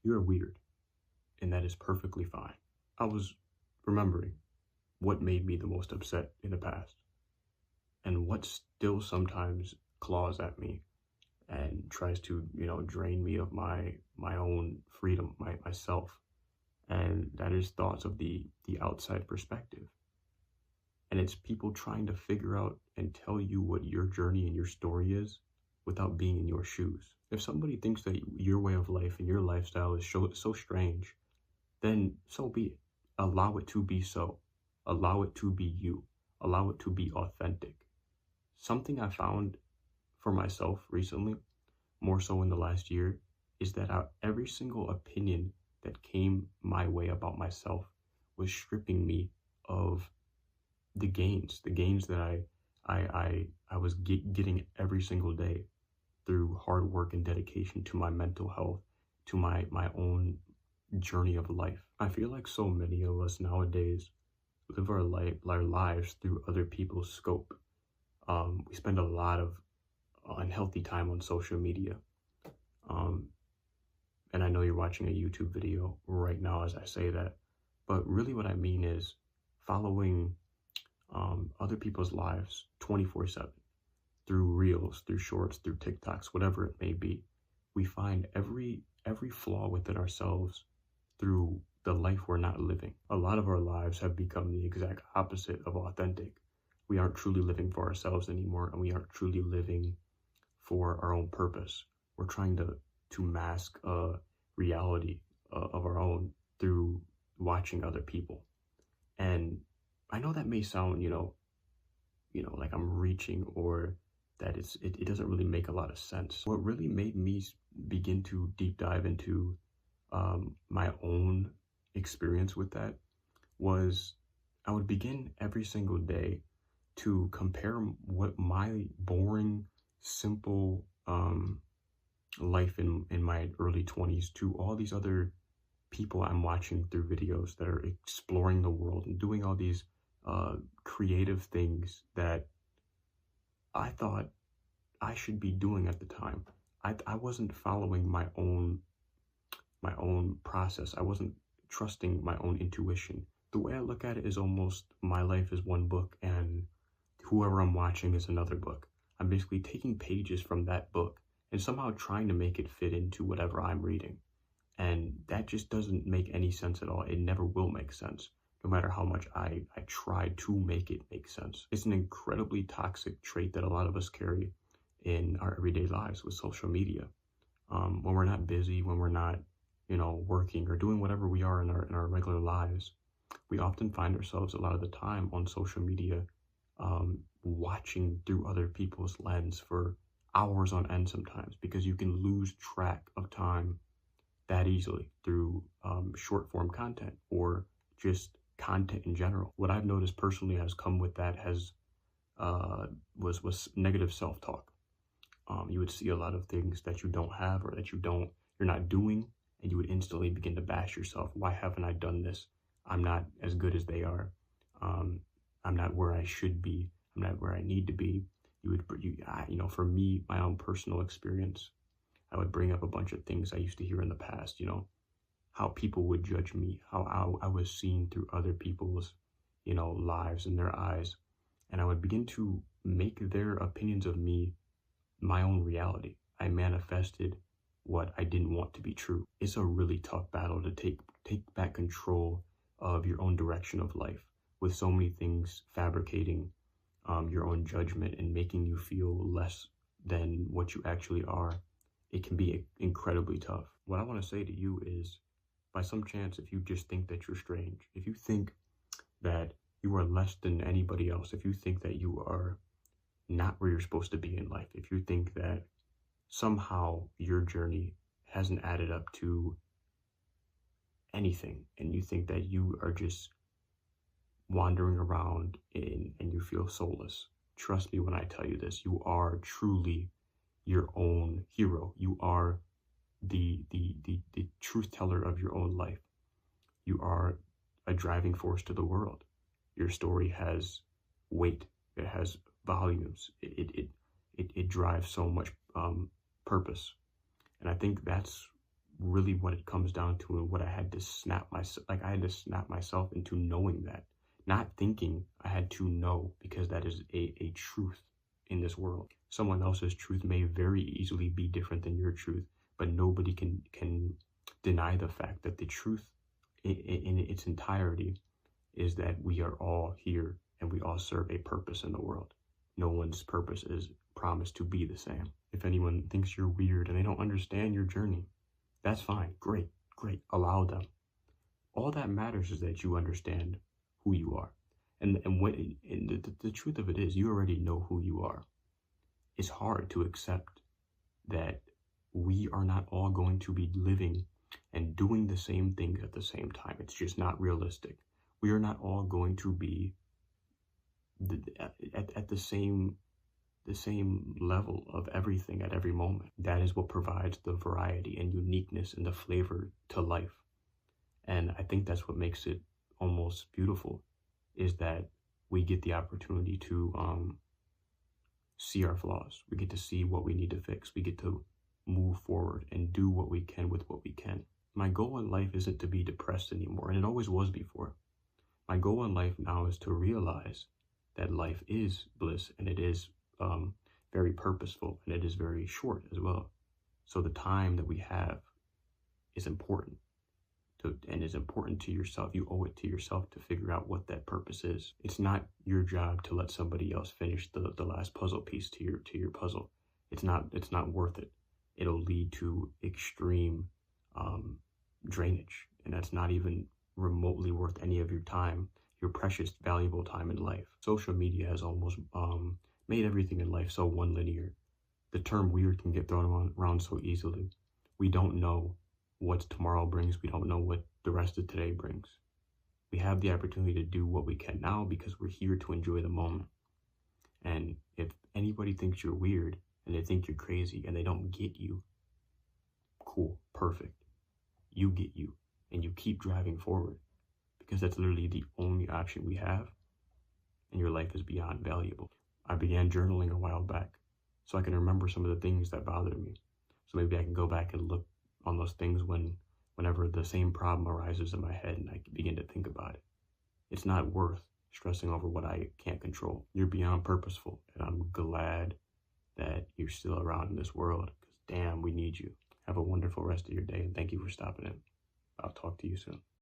you're weird, and that is perfectly fine. I was remembering what made me the most upset in the past and what still sometimes claws at me and tries to, drain me of my own freedom, myself. And that is thoughts of the outside perspective. And it's people trying to figure out and tell you what your journey and your story is without being in your shoes. If somebody thinks that your way of life and your lifestyle is so strange, then so be it. Allow it to be so. Allow it to be you. Allow it to be authentic. Something I found for myself recently, more so in the last year, is that every single opinion that came my way about myself was stripping me of the gains that I was getting every single day through hard work and dedication to my mental health, to my own journey of life. I feel like so many of us nowadays live our lives through other people's scope. We spend a lot of unhealthy time on social media. And I know you're watching a YouTube video right now as I say that, but really what I mean is following other people's lives 24/7 through reels, through shorts, through TikToks, whatever it may be. We find every flaw within ourselves through the life we're not living. A lot of our lives have become the exact opposite of authentic. We aren't truly living for ourselves anymore, and we aren't truly living for our own purpose. We're trying to mask a reality of our own through watching other people. And I know that may sound, like I'm reaching, or that it doesn't really make a lot of sense. What really made me begin to deep dive into my own experience with that was I would begin every single day to compare what my boring, simple life in my early 20s to all these other people I'm watching through videos that are exploring the world and doing all these creative things that I thought I should be doing at the time. I wasn't following my own process. I wasn't trusting my own intuition. The way I look at it is almost my life is one book and whoever I'm watching is another book. I'm basically taking pages from that book and somehow trying to make it fit into whatever I'm reading. And that just doesn't make any sense at all. It never will make sense, no matter how much I try to make it make sense. It's an incredibly toxic trait that a lot of us carry in our everyday lives with social media. When we're not busy, when we're not, working or doing whatever we are in our regular lives, we often find ourselves a lot of the time on social media, watching through other people's lens for hours on end sometimes, because you can lose track of time that easily through short form content or just content in general. What I've noticed personally has come with that was negative self-talk. You would see a lot of things that you don't have or that you're not doing, and you would instantly begin to bash yourself. Why haven't I done this? I'm not as good as they are. I'm not where I should be. I'm not where I need to be. For me, my own personal experience, I would bring up a bunch of things I used to hear in the past, how people would judge me, how I was seen through other people's, lives and their eyes. And I would begin to make their opinions of me my own reality. I manifested what I didn't want to be true. It's a really tough battle to take back control of your own direction of life, with so many things fabricating your own judgment and making you feel less than what you actually are. It can be incredibly tough. What I want to say to you is, by some chance, if you just think that you're strange, if you think that you are less than anybody else, if you think that you are not where you're supposed to be in life, if you think that somehow your journey hasn't added up to anything, and you think that you are just wandering around and you feel soulless, trust me when I tell you this, you are truly your own hero. You are the truth teller of your own life. You are a driving force to the world. Your story has weight. It has volumes. It drives so much purpose. And I think that's really what it comes down to, and what I had to snap myself, like I had to snap myself into knowing that, not thinking. I had to know, because that is a truth in this world. Someone else's truth may very easily be different than your truth, but nobody can deny the fact that the truth in its entirety is that we are all here and we all serve a purpose in the world. No one's purpose is promised to be the same. If anyone thinks you're weird and they don't understand your journey, that's fine. Great, great. Allow them. All that matters is that you understand who you are. And the truth of it is, you already know who you are. It's hard to accept that we are not all going to be living and doing the same things at the same time. It's just not realistic. We are not all going to be at the same level of everything at every moment. That is what provides the variety and uniqueness and the flavor to life. And I think that's what makes it almost beautiful, is that we get the opportunity to see our flaws. We get to see what we need to fix. We get to move forward and do what we can with what we can. My goal in life isn't to be depressed anymore, and it always was before. My goal in life now is to realize that life is bliss, and it is very purposeful, and it is very short as well. So the time that we have is important, and is important to yourself. You owe it to yourself to figure out what that purpose is. It's not your job to let somebody else finish the last puzzle piece to your puzzle. It's not worth it. It'll lead to extreme drainage, and that's not even remotely worth any of your time, your precious, valuable time in life. Social media has almost made everything in life so one-linear. The term weird can get thrown around so easily. We don't know what tomorrow brings. We don't know what the rest of today brings. We have the opportunity to do what we can now because we're here to enjoy the moment. And if anybody thinks you're weird and they think you're crazy and they don't get you, cool, perfect. You get you, and you keep driving forward, because that's literally the only option we have, and your life is beyond valuable. I began journaling a while back so I can remember some of the things that bothered me. So maybe I can go back and look on those things whenever the same problem arises in my head, and I can begin to think about it. It's not worth stressing over what I can't control. You're beyond purposeful, and I'm glad that you're still around in this world, because damn, we need you. Have a wonderful rest of your day, and thank you for stopping in. I'll talk to you soon.